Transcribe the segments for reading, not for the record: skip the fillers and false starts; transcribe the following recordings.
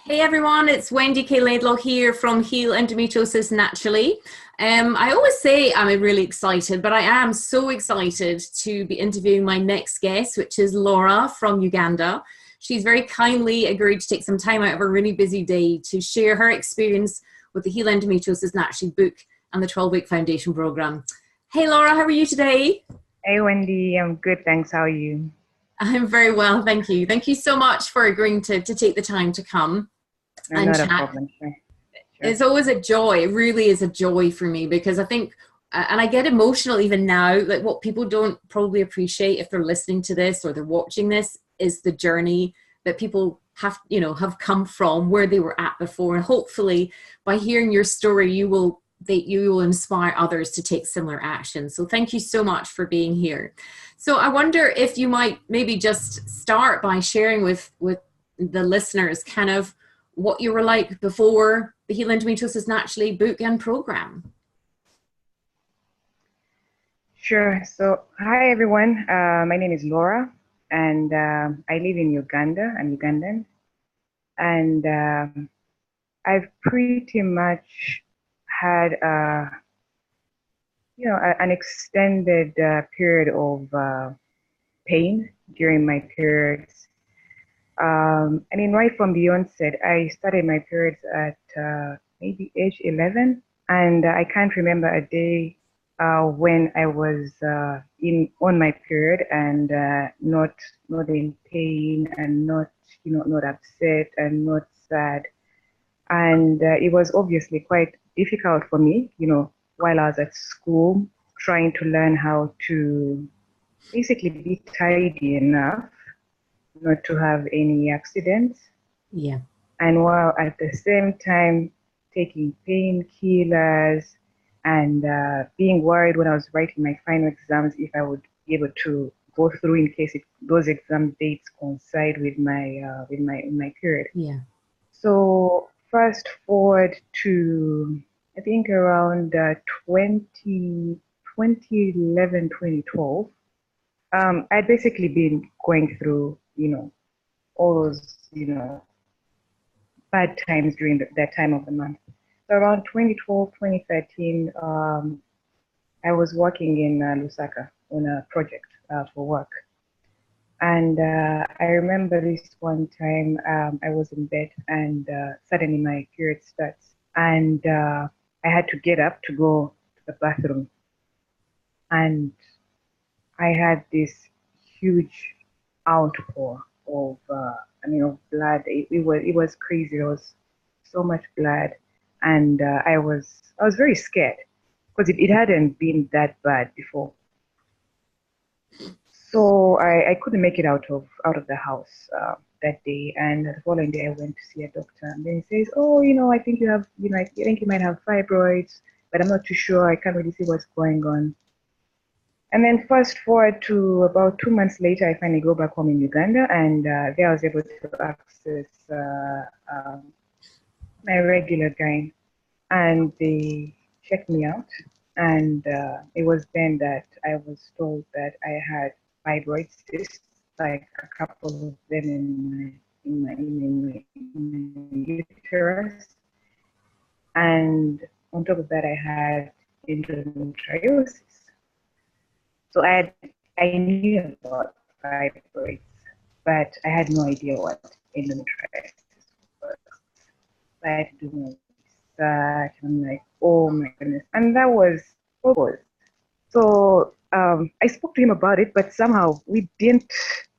Hey everyone, it's WendyKLaidlaw here from Heal Endometriosis Naturally. I always say I'm really excited, but I am so excited to be interviewing my next guest, which is Laura from Uganda. She's very kindly agreed to take some time out of a really busy day to share her experience with the Heal Endometriosis Naturally book and the 12-week foundation program. Hey Laura, how are you today? Hey Wendy, I'm good, thanks. How are you? I'm very well, thank you. Thank you so much for agreeing to take the time to come No, and not a chat. problem. Sure, sure. It's always a joy. It really is a joy for me because I think, and I get emotional even now, like what people don't probably appreciate if they're listening to this or they're watching this is the journey that people have come from where they were at before. And hopefully by hearing your story, you will inspire others to take similar action. So thank you so much for being here. So I wonder if you might maybe just start by sharing with the listeners kind of what you were like before the Heal Endometriosis Naturally book and program. Sure. So, hi everyone. My name is Laura, and I live in Uganda. I'm Ugandan, and I've pretty much had an extended period of pain during my periods. Right from the onset, I started my periods at maybe age 11, and I can't remember a day when I was on my period and not in pain and not upset and not sad. And it was obviously quite difficult for me, while I was at school, trying to learn how to basically be tidy enough not to have any accidents. Yeah. And while at the same time taking painkillers and being worried when I was writing my final exams if I would be able to go through in case those exam dates coincide with my period. Yeah. So fast forward to I think around 2011, 2012. I'd basically been going through, all those, bad times during that time of the month. So around 2012, 2013, I was working in Lusaka on a project for work. And I remember this one time I was in bed and suddenly my period starts. And I had to get up to go to the bathroom. And I had this huge outpour of blood. It was crazy. There was so much blood, and I was very scared because it hadn't been that bad before. So I couldn't make it out of the house that day, and the following day I went to see a doctor, and then he says, "Oh, I think you have, I think you might have fibroids, but I'm not too sure. I can't really see what's going on." And then fast forward to about 2 months later, I finally go back home in Uganda, and there I was able to access my regular gyne, and they checked me out, and it was then that I was told that I had fibroid cysts, like a couple of them in my uterus, and on top of that, I had endometriosis. So I knew about fibroids, but I had no idea what endometriosis was. So I had to do my research. I'm like, oh my goodness, and that was August. So I spoke to him about it, but somehow we didn't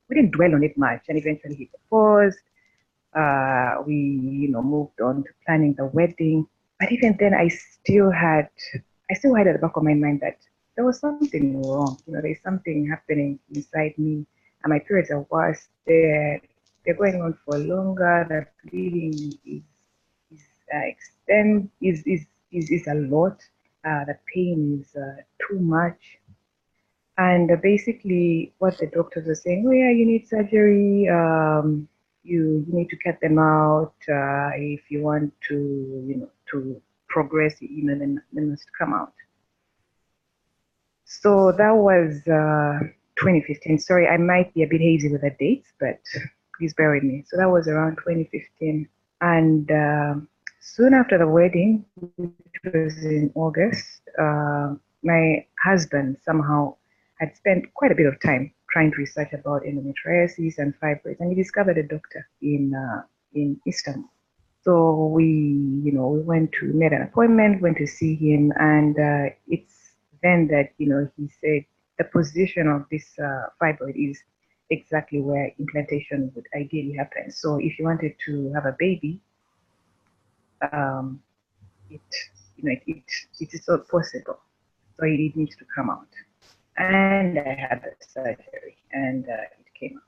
dwell on it much, and eventually he proposed. We moved on to planning the wedding, but even then I still had at the back of my mind that there was something wrong. There's something happening inside me, and my periods are worse. They're going on for longer. The bleeding is a lot. The pain is too much. And basically, what the doctors were saying, oh yeah, you need surgery. You need to cut them out if you want to progress. They must come out. So that was 2015. Sorry, I might be a bit hazy with the dates, but please bear with me. So that was around 2015. And soon after the wedding, which was in August, my husband somehow had spent quite a bit of time trying to research about endometriosis and fibroids, and he discovered a doctor in Istanbul. So we went to made an appointment, went to see him, and it's then that he said the position of this fibroid is exactly where implantation would ideally happen. So if you wanted to have a baby, um, it is not possible. So it needs to come out. And I had the surgery, and it came out.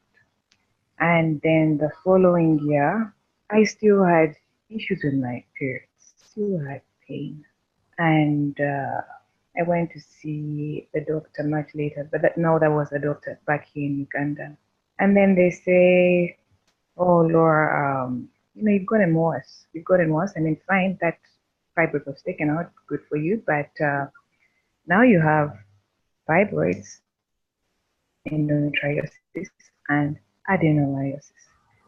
And then the following year, I still had issues with my periods, still had pain. And I went to see the doctor much later, but now that was a doctor back here in Uganda. And then they say, oh, Laura, you've gotten worse. You've gotten worse. I mean, fine, that fibroid was taken out, good for you, but now you have fibroids, endometriosis, and adenomyosis.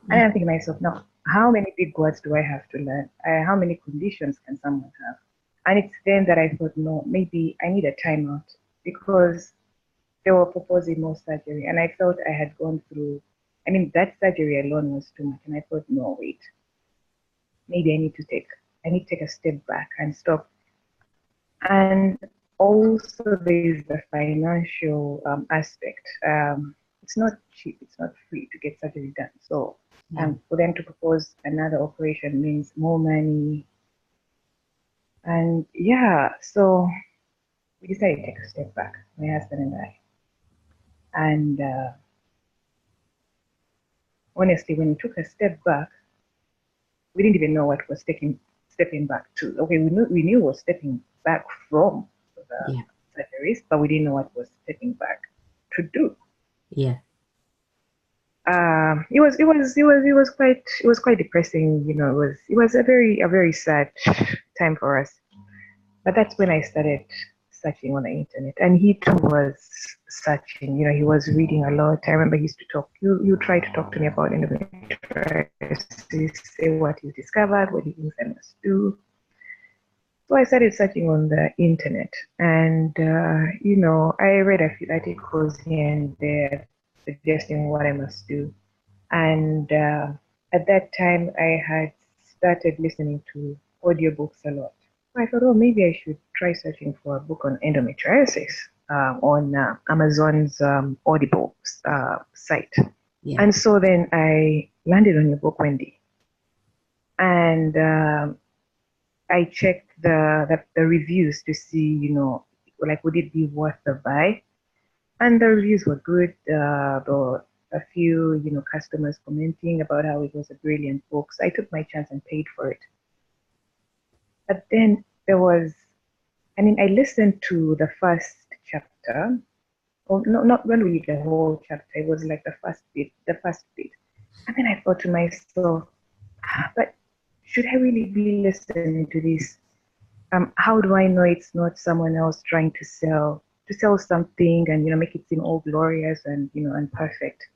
And I'm thinking to myself, now, how many big words do I have to learn? How many conditions can someone have? And it's then that I thought, no, maybe I need a timeout because they were proposing more surgery. And I felt I had gone through, I mean, that surgery alone was too much. And I thought, no, wait, maybe I need to take a step back and stop. And also there's the financial aspect. It's not cheap, it's not free to get surgery done. So for them to propose another operation means more money. And so we decided to take a step back, my husband and I. And honestly, when we took a step back, we didn't even know what was stepping back to. Okay, we knew was stepping back from the surgeries, but we didn't know what was stepping back to do. Yeah. It was quite depressing. It was a very sad time for us. But that's when I started searching on the internet, and he too was searching. He was reading a lot. I remember he used to talk. You try to talk to me about endometriosis, say what he discovered, what he thinks I must do. So I started searching on the internet, and I read a few articles here and there suggesting what I must do. And at that time, I had started listening to audiobooks a lot. I thought, oh, maybe I should try searching for a book on endometriosis on Amazon's Audible site. Yeah. And so then I landed on your book, Wendy. And I checked the reviews to see, would it be worth the buy? And the reviews were good. There were a few, customers commenting about how it was a brilliant book. So I took my chance and paid for it. But then there was, I listened to the first chapter. Well, not really the whole chapter. It was like the first bit. And then I thought to myself, but should I really be listening to this? How do I know it's not someone else trying to sell something and make it seem all glorious and and perfect?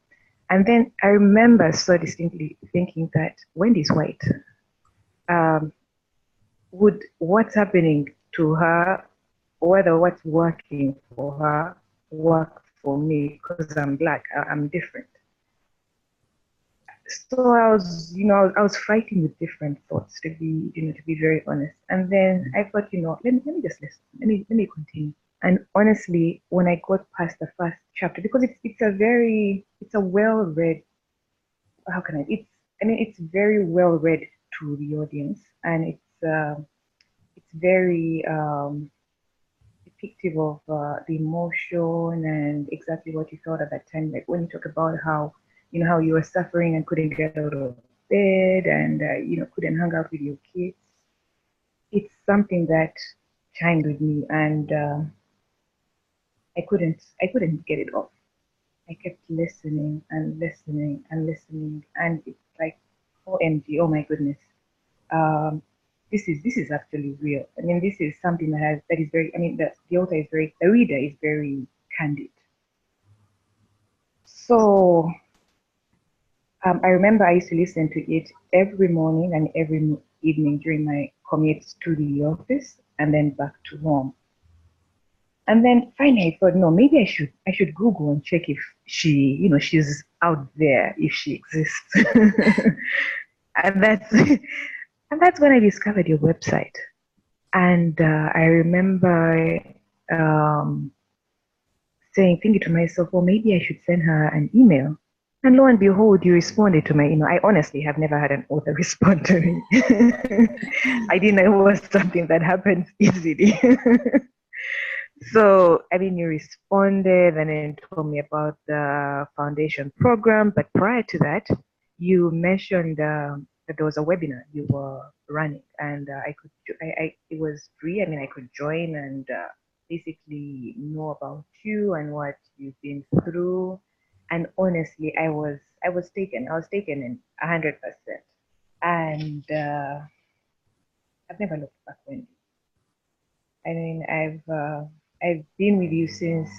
And then I remember so distinctly thinking that Wendy's white. Would what's happening to her, whether what's working for her, work for me? Because I'm Black, I'm different. So I was fighting with different thoughts, to be very honest. And then I thought, let me just listen. Let me continue. And honestly, when I got past the first chapter, because it's a well-read, how can I? It's very well read to the audience, and it's very depictive of the emotion and exactly what you thought at that time. Like when you talk about how how you were suffering and couldn't get out of bed and couldn't hang out with your kids. It's something that chimed with me, and I couldn't get it off. I kept listening and listening and listening, and it's like, OMG, oh my goodness, this is actually real. This is something that is very. The author is very. The reader is very candid. So I remember I used to listen to it every morning and every evening during my commute to the office and then back to home. And then finally I thought, no, maybe I should Google and check if she's out there, if she exists. and that's and that's when I discovered your website. And I remember um, thinking to myself, well, maybe I should send her an email. And lo and behold, you responded to my email. I honestly have never had an author respond to me. I didn't know it was something that happens easily. So, I mean, you responded and then told me about the foundation program. But prior to that, you mentioned that there was a webinar you were running, and it was free. I mean, I could join and basically know about you and what you've been through. And honestly, I was taken. I was taken in 100%. And I've never looked back, Wendy. I mean, I've been with you since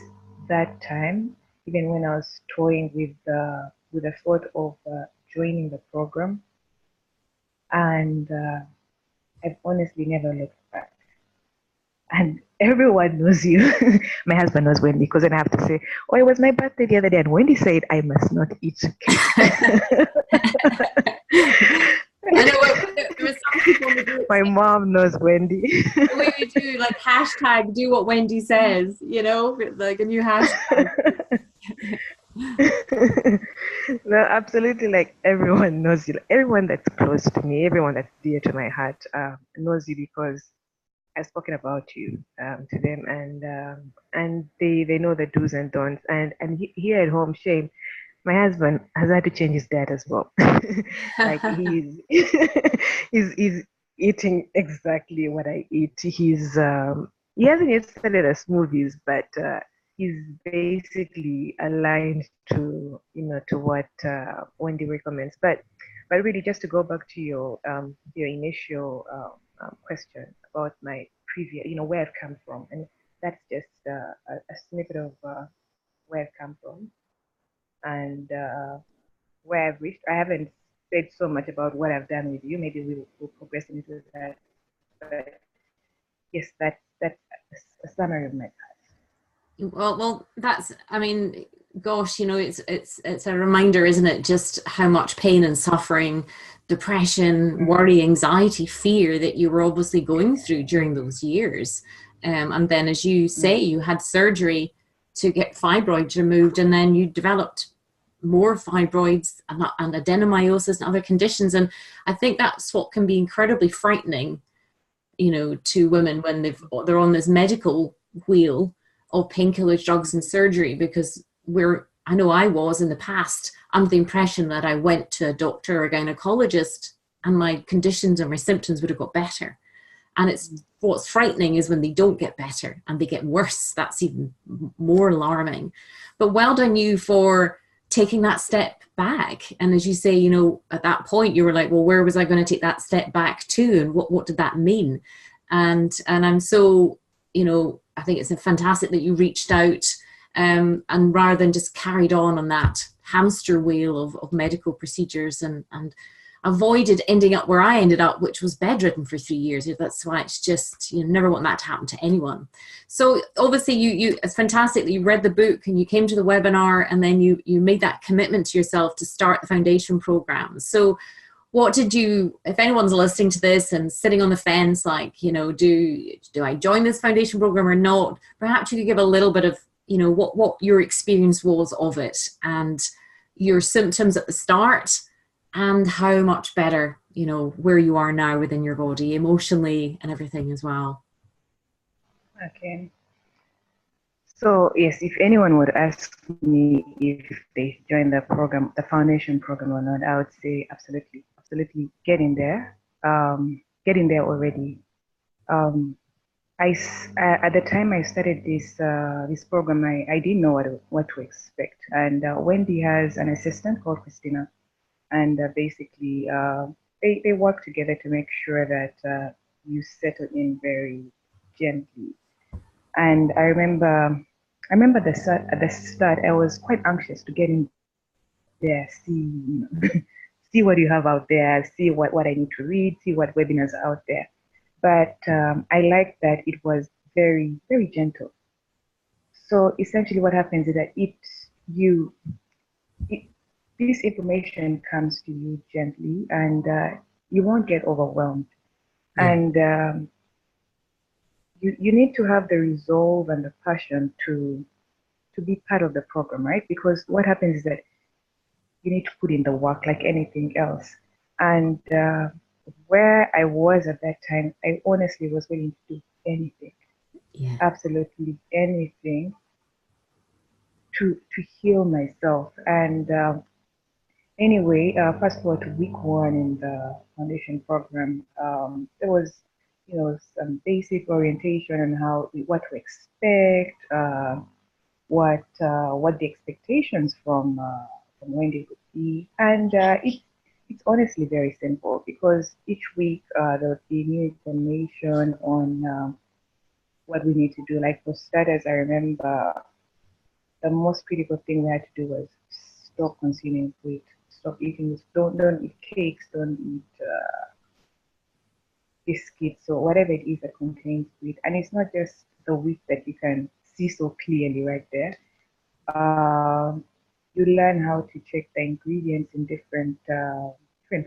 that time, even when I was toying with the thought of joining the program, and I've honestly never looked back. And everyone knows you. My husband knows Wendy because then I have to say, "Oh, it was my birthday the other day," and Wendy said I must not eat cake. I know there was some people in the group. My mom knows Wendy. The way we do like hashtag do what Wendy says, like a new hashtag. No, absolutely. Like everyone knows you. Like, everyone that's close to me, everyone that's dear to my heart, knows you because I've spoken about you to them, and they know the do's and don'ts. And here at home, shame. My husband has had to change his diet as well. Like he's eating exactly what I eat. He hasn't yet started the smoothies, but he's basically aligned to what Wendy recommends. But really, just to go back to your initial question about my previous, where I've come from, and that's just a snippet of where I've come from and where I've reached. I haven't said so much about what I've done with you. Maybe we'll progress into that. But yes, that's a summary of my past. Well, that's. I mean, gosh, it's a reminder, isn't it? Just how much pain and suffering, depression, worry, anxiety, fear that you were obviously going through during those years. And then, as you say, you had surgery to get fibroids removed, and then you developed more fibroids and adenomyosis and other conditions. And I think that's what can be incredibly frightening, to women when they're on this medical wheel of painkillers, drugs, and surgery, because I know I was in the past under the impression that I went to a doctor or a gynecologist and my conditions and my symptoms would have got better. And what's frightening is when they don't get better and they get worse. That's even more alarming. But well done you for taking that step back. And as you say, at that point you were like, well, where was I going to take that step back to? And what did that mean? And I'm so, I think it's fantastic that you reached out and rather than just carried on that hamster wheel of medical procedures and avoided ending up where I ended up, which was bedridden for 3 years. That's why it's just, you never want that to happen to anyone. So obviously it's fantastic that you read the book and you came to the webinar and then you made that commitment to yourself to start the foundation program. So what did you, if anyone's listening to this and sitting on the fence, like, do I join this foundation program or not? Perhaps you could give a little bit of, what your experience was of it and your symptoms at the start, and how much better, where you are now within your body, emotionally and everything as well. Okay. So yes, if anyone would ask me if they join the program, the foundation program or not, I would say absolutely, absolutely get in there. Get in there already. At the time I started this program, I didn't know what to expect. And Wendy has an assistant called Christina. And basically, they work together to make sure that you settle in very gently. And I remember at the start, I was quite anxious to get in there there, see, see what you have out there, see what I need to read, see what webinars are out there. But I like that it was very, very gentle. So essentially what happens is that this information comes to you gently, and you won't get overwhelmed. Yeah. And you need to have the resolve and the passion to be part of the program, right? Because what happens is that you need to put in the work like anything else. And where I was at that time, I honestly was willing to do anything, Yeah. absolutely anything to heal myself. And anyway, fast forward to week one in the foundation program, there was, some basic orientation on what to expect, what the expectations from Wendy would be, and it's honestly very simple because each week there would be new information on what we need to do. Like for starters, I remember the most critical thing we had to do was stop consuming wheat, stop eating this, don't eat cakes, don't eat biscuits or whatever it is that contains wheat. And it's not just the wheat that you can see so clearly right there. You learn how to check the ingredients in different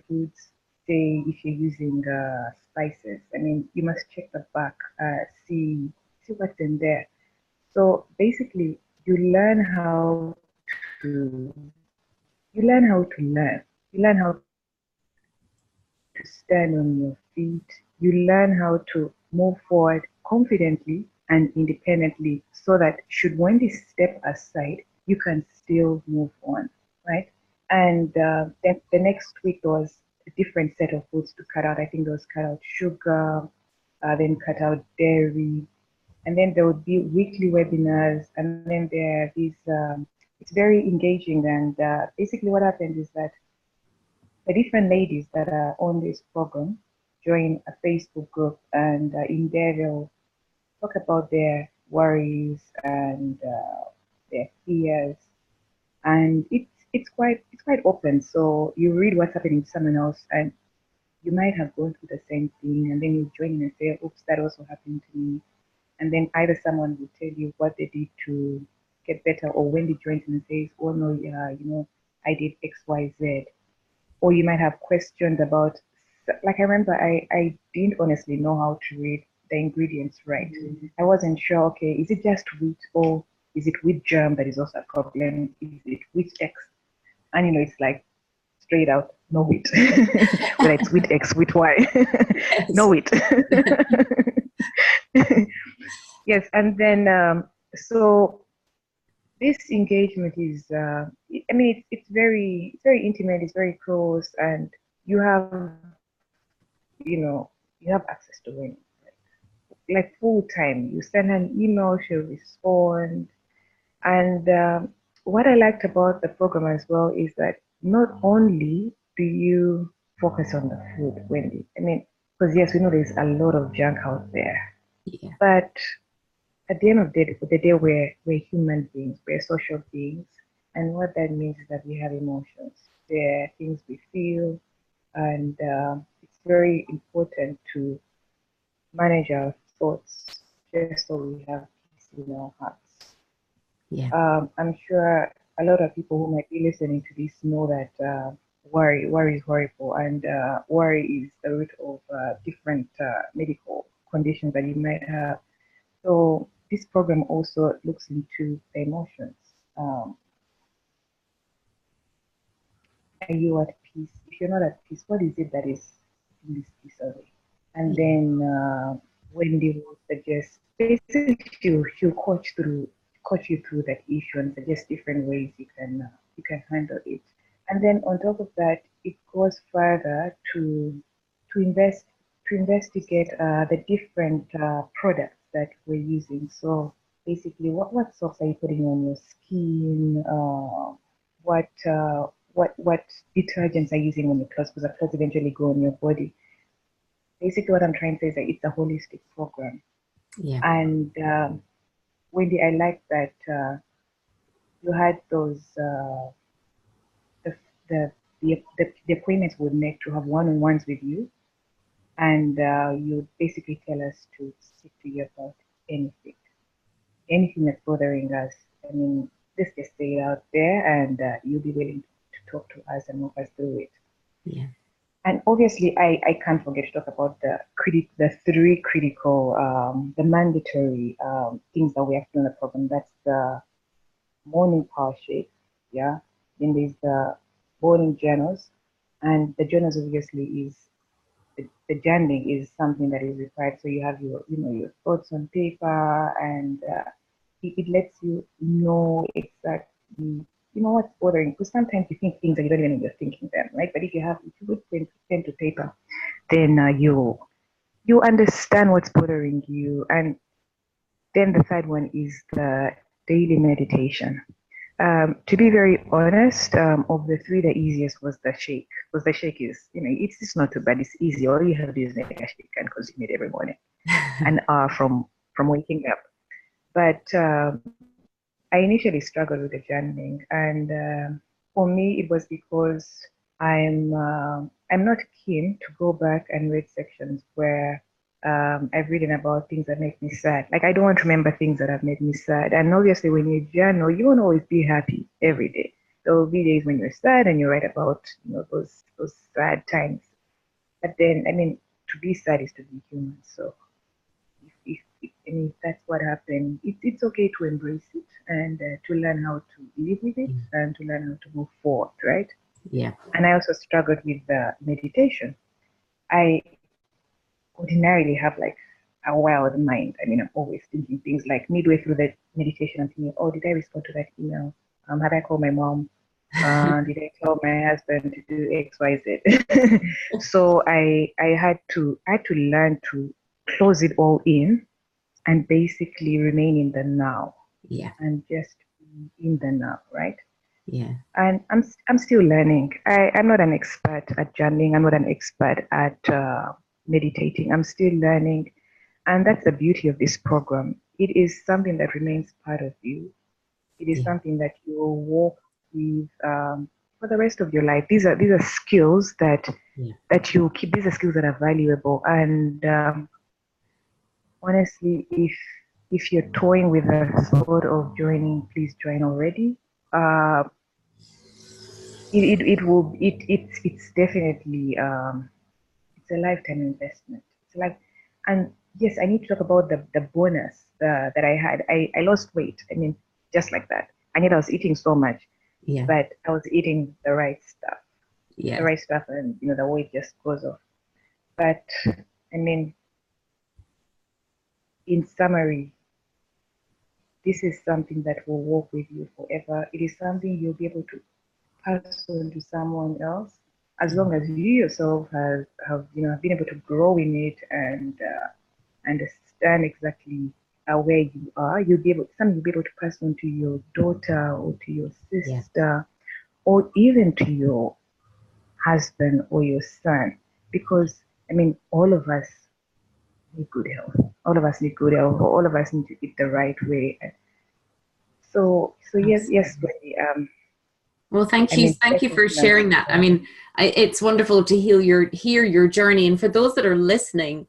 foods. Say if you're using spices, I mean, you must check the back, see what's in there. So basically, you learn how to learn. You learn how to stand on your feet. You learn how to move forward confidently and independently so that should Wendy step aside, you can still move on, right? And then the next week was a different set of foods to cut out. I think there was cut out sugar, then cut out dairy, and then there would be weekly webinars, and then there are these, it's very engaging, and basically what happens is that the different ladies that are on this program join a Facebook group, and in there they'll talk about their worries and their fears, and it's quite open. So you read what's happening to someone else, and you might have gone through the same thing, and then you join in and say, "Oops, that also happened to me." And then either someone will tell you what they did to get better, or when they join in and says, "Oh no, yeah, I did X, Y, Z." Or you might have questions about, like I remember I didn't honestly know how to read the ingredients right. I wasn't sure, okay, is it just wheat, or is it wheat germ that is also a problem? Is it wheat X? And it's like straight out, no wheat. Whether it's wheat X, wheat Y, no wheat. Yes, and then so this engagement is, I mean, it's very intimate, it's very close, and you have, you have access to Wendy, like full time. You send her an email, she'll respond. And what I liked about the program as well is that not only do you focus on the food, Wendy, I mean, because yes, we know there's a lot of junk out there, Yeah. but at the end of the day, we're human beings, we're social beings, and what that means is that we have emotions. There are things we feel, and it's very important to manage our thoughts just so we have peace in our hearts. Yeah. I'm sure a lot of people who might be listening to this know that worry is horrible, and worry is the root of different medical conditions that you might have. So this program also looks into the emotions. Are you at peace? If you're not at peace, what is it that is taking this peace away? And then Wendy will suggest, basically she'll coach you through that issue and suggest different ways you can handle it. And then on top of that, it goes further to invest to investigate the different products that we're using. So basically, what soaps are you putting on your skin? What detergents are you using on your clothes? Because the clothes eventually go on your body. Basically, what I'm trying to say is that it's a holistic program. Yeah. And Wendy, I like that you had the the appointments would make to have one-on-ones with you, and you basically tell us to speak to you about anything that's bothering us. I mean, just say it out there, and you'll be willing to talk to us and walk us through it. Yeah. And obviously, I can't forget to talk about the three critical, the mandatory things that we have to do in the program. That's the morning power shake, yeah. Then there's the morning journals, and the journals obviously is the journaling is something that is required. So you have your thoughts on paper, and it lets you know exactly what's bothering. Because sometimes you think things and you don't even know you're thinking them, right? But if you put pen to paper, then you understand what's bothering you. And then the third one is the daily meditation. To be very honest, of the three, the easiest was the shake. Because the shake is, it's not too bad. It's easy. All you have to do is make a shake and consume it every morning, an hour from waking up. But I initially struggled with the journaling, and for me, it was because I'm not keen to go back and read sections where I've written about things that make me sad. Like, I don't want to remember things that have made me sad. And obviously, when you journal, you won't always be happy every day. There will be days when you're sad and you write about those sad times. But then, I mean, to be sad is to be human. So if that's what happened, it's okay to embrace it and to learn how to live with it and to learn how to move forward, right? Yeah. And I also struggled with the meditation. I ordinarily have like a wild mind. I mean, I'm always thinking things like midway through the meditation, I'm thinking, oh, did I respond to that email? Have I called my mom? Did I tell my husband to do X, Y, Z? So I had to learn to close it all in and basically remain in the now. Yeah. And just be in the now, right? Yeah. And I'm still learning. I'm not an expert at journaling. I'm not an expert at meditating. I'm still learning. And that's the beauty of this program. It is something that remains part of you. It is something that you will walk with for the rest of your life. These are skills that you keep. These are skills that are valuable. And honestly, if you're toying with the thought of joining, please join already. It's definitely it's a lifetime investment. It's like, and yes, I need to talk about the bonus that I had. I lost weight. I mean, just like that. I knew I was eating so much, but I was eating the right stuff. The right stuff, and the weight just goes off. But I mean, in summary, this is something that will walk with you forever. It is something you'll be able to pass on to someone else, as long as you yourself have been able to grow in it and understand exactly where you are. You'll be able to pass on to your daughter or to your sister or even to your husband or your son, because I mean, all of us need good health. All of us need good health. All of us need to eat the right way. So yes, Wendy. Well, thank you for sharing that. I mean, it's wonderful to hear your journey. And for those that are listening,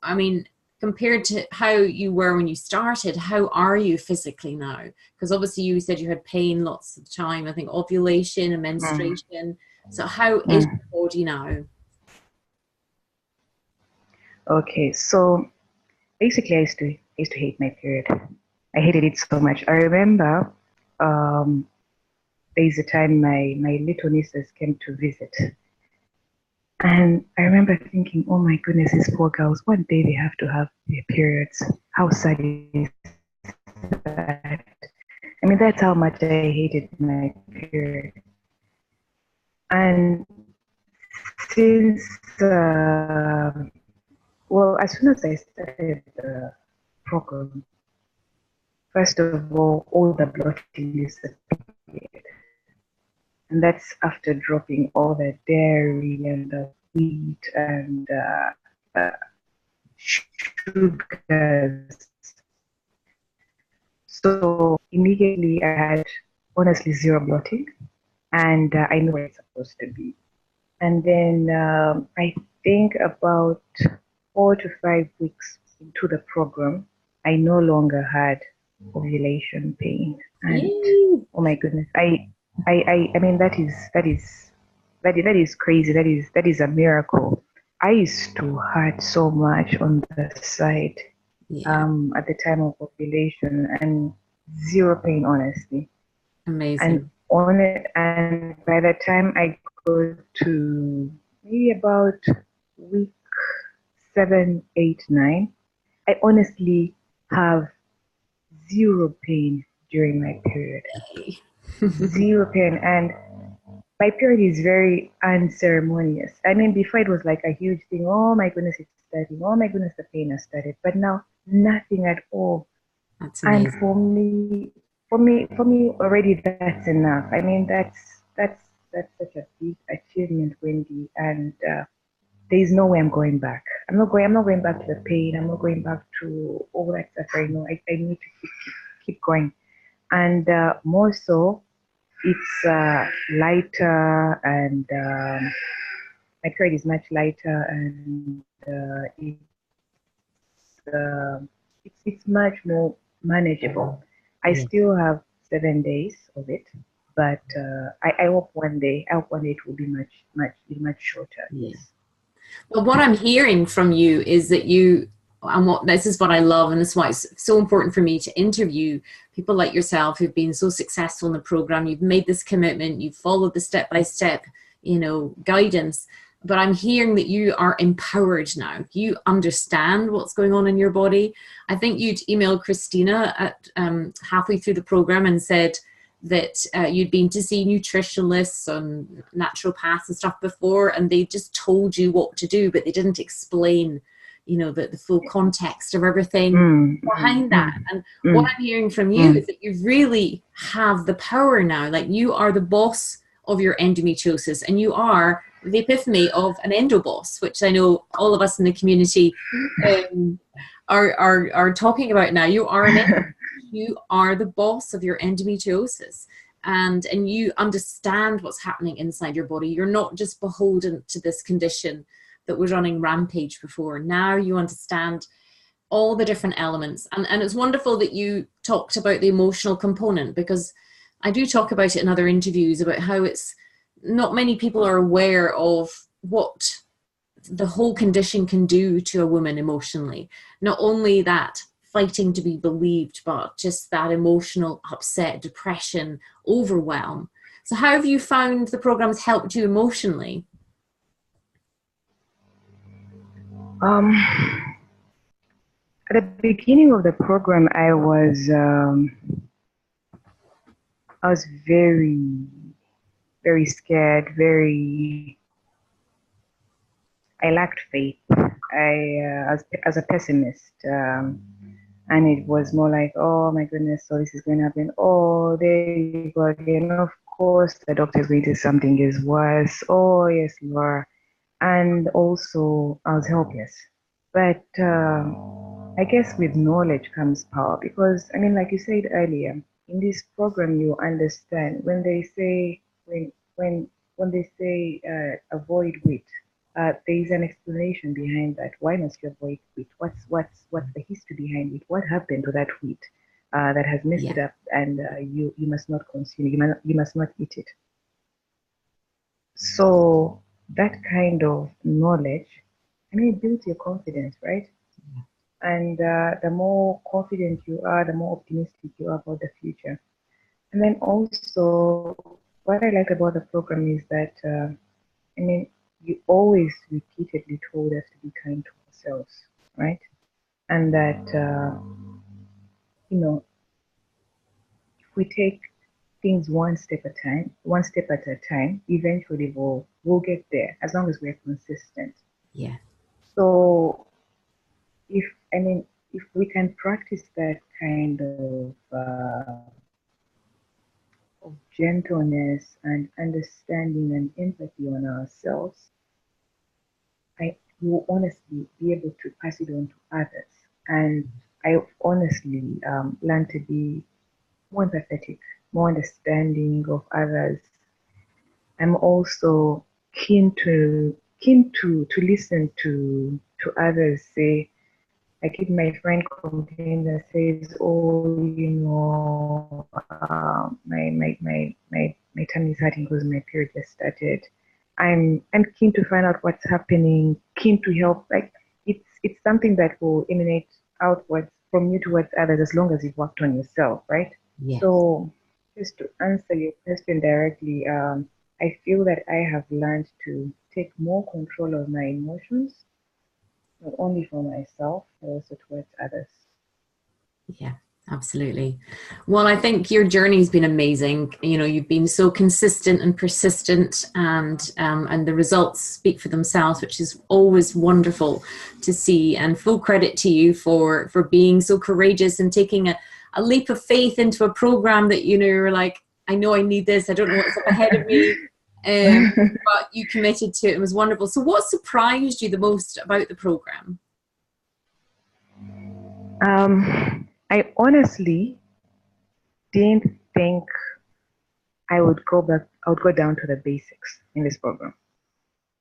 I mean, compared to how you were when you started, how are you physically now? Because obviously you said you had pain lots of the time. I think ovulation and menstruation. So how is your body now? Okay, so basically, I used to hate my period. I hated it so much. I remember there's a time my little nieces came to visit. And I remember thinking, oh my goodness, these poor girls, one day they have to have their periods. How sad is that? I mean, that's how much I hated my period. And since, as soon as I started the program, first of all the bloating disappeared. And that's after dropping all the dairy and the wheat and sugars. So immediately I had honestly zero bloating. and I know where it's supposed to be. And then I think about 4 to 5 weeks into the program, I no longer had ovulation pain. And Yay. oh my goodness, I mean that is crazy. That is a miracle. I used to hurt so much on the side Yeah. at the time of ovulation and zero pain, honestly. And Amazing. on it, and by the time I go to maybe about week 7, 8, 9, I honestly have zero pain during my period. Zero pain. And my period is very unceremonious. I mean, before it was like a huge thing. Oh my goodness, it's starting. Oh my goodness, the pain has started. But now, nothing at all. That's And amazing. for me, already that's enough. I mean, that's such a big achievement, Wendy. And there is no way I'm going back. I'm not going back to the pain. I'm not going back to all that stuff. I know. I need to keep going. And more so, it's lighter, and my period is much lighter, and it's much more manageable. I Yeah. still have 7 days of it, but I hope one day it will be much shorter. Yeah. Yes. Well, what I'm hearing from you is that you, and what this is what I love, and this is why it's so important for me to interview people like yourself who've been so successful in the program. You've made this commitment, you've followed the step by step, guidance. But I'm hearing that you are empowered now. You understand what's going on in your body. I think you'd emailed Christina at halfway through the program and said that you'd been to see nutritionists and naturopaths and stuff before, and they just told you what to do, but they didn't explain, the full context of everything Mm, mm, behind that. mm, And what mm, I'm hearing from you mm. is that you really have the power now. Like, you are the boss of your endometriosis, and you are the epiphany of an endo boss, which I know all of us in the community um, are talking about now. You are the boss of your endometriosis, and you understand what's happening inside your body. You're not just beholden to this condition that was running rampage before. Now you understand all the different elements, and it's wonderful that you talked about the emotional component, because I do talk about it in other interviews about how it's not many people are aware of what the whole condition can do to a woman emotionally. Not only that fighting to be believed, but just that emotional upset, depression, overwhelm. So how have you found the programs helped you emotionally? Um, at the beginning of the program, I was very, very scared. I lacked faith. I was a pessimist, and it was more like, oh my goodness, so this is going to happen. Oh, there you go again. Of course, the doctor is going to say something is worse. Oh yes, you are. And also, I was helpless. But I guess with knowledge comes power, because I mean, like you said earlier, in this program, you understand when they say avoid weight. There is an explanation behind that. Why must you avoid wheat? What's the history behind it? What happened to that wheat that has messed it Yeah. up, and you must not consume it. You must not eat it. So that kind of knowledge, I mean, it builds your confidence, right? And the more confident you are, the more optimistic you are about the future. And then also, what I like about the program is that, I mean, you always repeatedly told us to be kind to ourselves, right? And that, you know, if we take things one step at a time, eventually we'll get there as long as we're consistent. Yeah. So if I mean if we can practice that kind of gentleness and understanding and empathy on ourselves, I will honestly be able to pass it on to others. And I honestly learned to be more empathetic, more understanding of others, I'm also keen to listen to others say. Like if my friend complains and says, "Oh, my tummy is hurting because my period just started," I'm keen to find out what's happening, keen to help. Like it's something that will emanate outwards from you towards others as long as you've worked on yourself, right? Yeah. So just to answer your question directly, I feel that I have learned to take more control of my emotions, not only for myself, but also towards others. Yeah, absolutely. Well, I think your journey's been amazing. You know, you've been so consistent and persistent, and the results speak for themselves, which is always wonderful to see. And full credit to you for being so courageous and taking a leap of faith into a program that you're like, I know I need this. I don't know what's up ahead of me. But you committed to it. It was wonderful. So, what surprised you the most about the program? I honestly didn't think I would go back, I would go down to the basics in this program.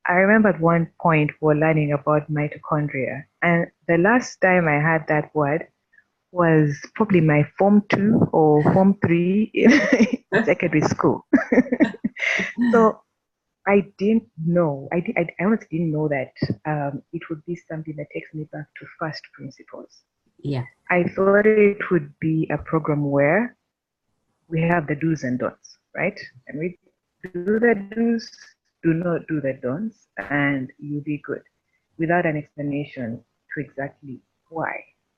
I remember at one point we were learning about mitochondria, and the last time I had that word was probably my Form 2 or Form 3 in secondary school. So I didn't know, I honestly didn't know that it would be something that takes me back to first principles. Yeah. I thought it would be a program where we have the do's and don'ts, right? And we do the do's, do not do the don'ts, and you'll be good without an explanation to exactly why.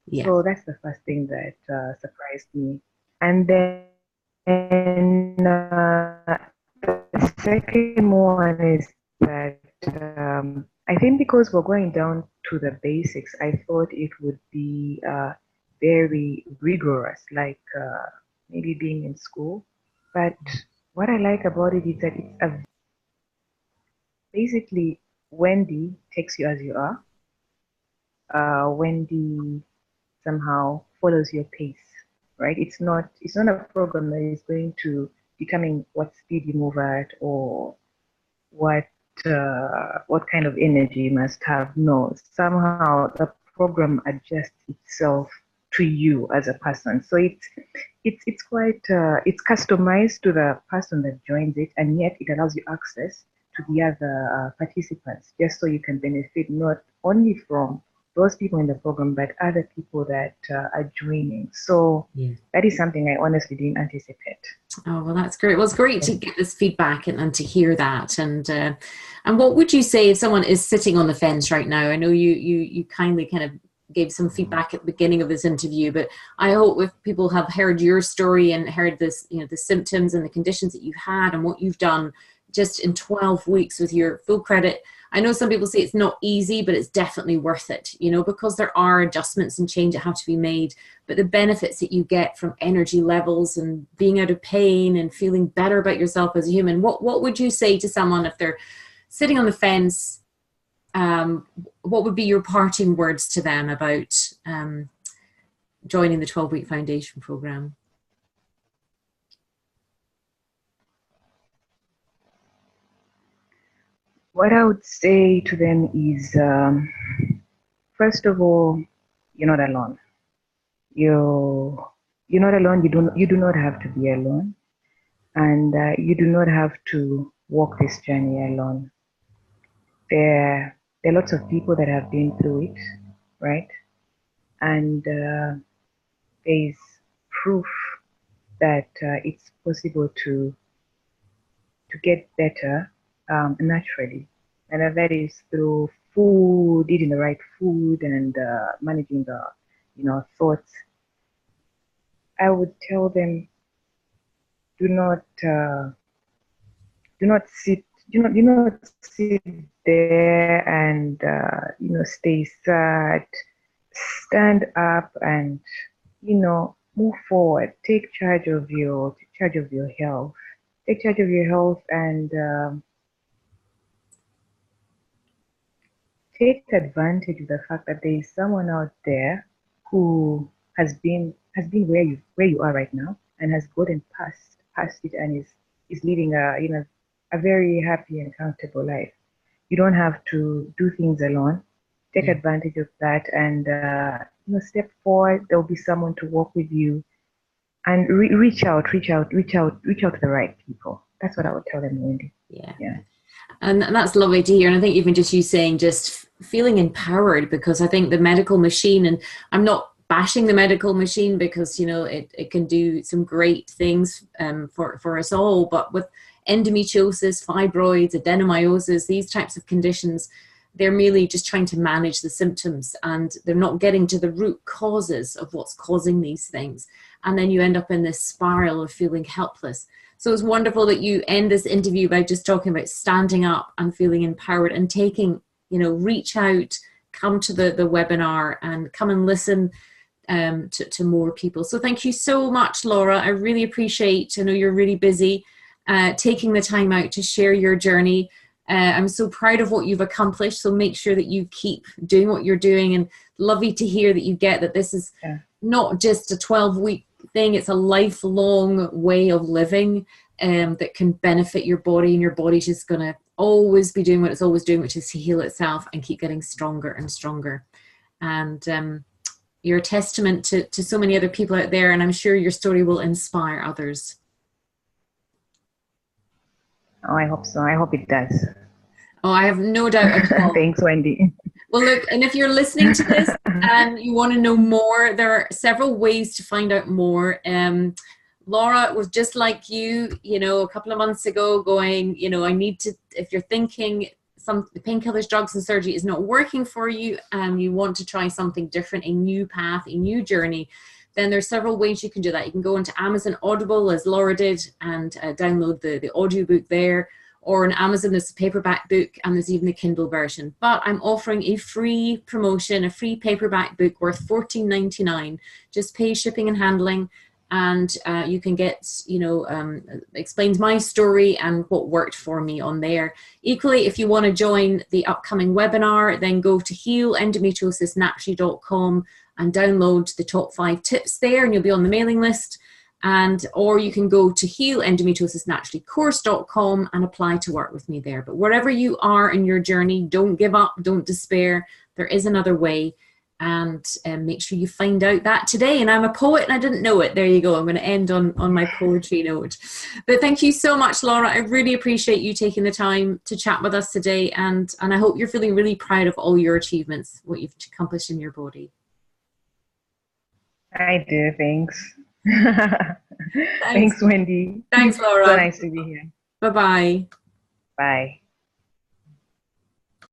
Yeah. So that's the first thing that surprised me. And then the second one is that I think because we're going down to the basics, I thought it would be very rigorous, like maybe being in school. But what I like about it is that it's a basically Wendy takes you as you are. Wendy somehow follows your pace, right? It's not a program that is going to determine what speed you move at or what what kind of energy you must have. No, somehow the program adjusts itself to you as a person. So it's quite it's customized to the person that joins it, and yet it allows you access to the other participants, just so you can benefit not only from those people in the program, but other people that are joining. So Yeah. that is something I honestly didn't anticipate. Oh, well, that's great. Well, it's great to get this feedback and to hear that. And what would you say if someone is sitting on the fence right now? I know you kindly kind of gave some feedback at the beginning of this interview, but I hope if people have heard your story and heard this, the symptoms and the conditions that you've had and what you've done just in 12 weeks with your full credit. I know some people say it's not easy, but it's definitely worth it, because there are adjustments and change that have to be made. But the benefits that you get from energy levels and being out of pain and feeling better about yourself as a human, what would you say to someone if they're sitting on the fence? What would be your parting words to them about joining the 12-week foundation program? What I would say to them is, first of all, you're not alone. You're not alone. You do not have to be alone, and you do not have to walk this journey alone. There are lots of people that have been through it, right? And there's proof that it's possible to get better naturally, and that is through food, eating the right food, and managing the thoughts. I would tell them, do not do not sit do not sit there and stay sad. Stand up and move forward. Take charge of your health. Take charge of your health and take advantage of the fact that there is someone out there who has been where you are right now and has gotten past it and is living a a very happy and comfortable life. You don't have to do things alone. Take advantage of that and step forward. There'll be someone to walk with you, and reach out to the right people. That's what I would tell them, Wendy. Yeah. And that's lovely to hear. And I think even just you saying just feeling empowered, because I think the medical machine, and I'm not bashing the medical machine because, it can do some great things for us all. But with endometriosis, fibroids, adenomyosis, these types of conditions, they're merely just trying to manage the symptoms, and they're not getting to the root causes of what's causing these things. And then you end up in this spiral of feeling helpless. So it's wonderful that you end this interview by just talking about standing up and feeling empowered and taking, reach out, come to the webinar and come and listen to more people. So thank you so much, Laura. I really appreciate, I know you're really busy, taking the time out to share your journey. I'm so proud of what you've accomplished. So make sure that you keep doing what you're doing, and lovely to hear that you get that this is not just a 12-week thing. It's a lifelong way of living that can benefit your body, and your body's just going to always be doing what it's always doing, which is to heal itself and keep getting stronger and stronger. And you're a testament to so many other people out there, and I'm sure your story will inspire others. Oh, I hope so. I hope it does. Oh, I have no doubt at all. Thanks, Wendy. Well, look, and if you're listening to this and you want to know more, there are several ways to find out more. Laura was just like you, a couple of months ago going, I need to, if you're thinking the painkillers, drugs and surgery is not working for you, and you want to try something different, a new path, a new journey, then there's several ways you can do that. You can go into Amazon Audible, as Laura did, and download the audiobook there. Or on Amazon, there's a paperback book, and there's even a Kindle version. But I'm offering a free promotion, a free paperback book worth $14.99. Just pay shipping and handling, and you can get, explains my story and what worked for me on there. Equally, if you want to join the upcoming webinar, then go to healendometriosisnaturally.com and download the top 5 tips there, and you'll be on the mailing list. Or you can go to healendometriosisnaturallycourse.com and apply to work with me there. But wherever you are in your journey, don't give up, don't despair. There is another way, and make sure you find out that today. And I'm a poet and I didn't know it. There you go. I'm going to end on my poetry note. But thank you so much, Laura. I really appreciate you taking the time to chat with us today. And I hope you're feeling really proud of all your achievements, what you've accomplished in your body. I do. Thanks. Thanks, Wendy. Thanks, Laura. So nice to be here. Bye-bye. Bye.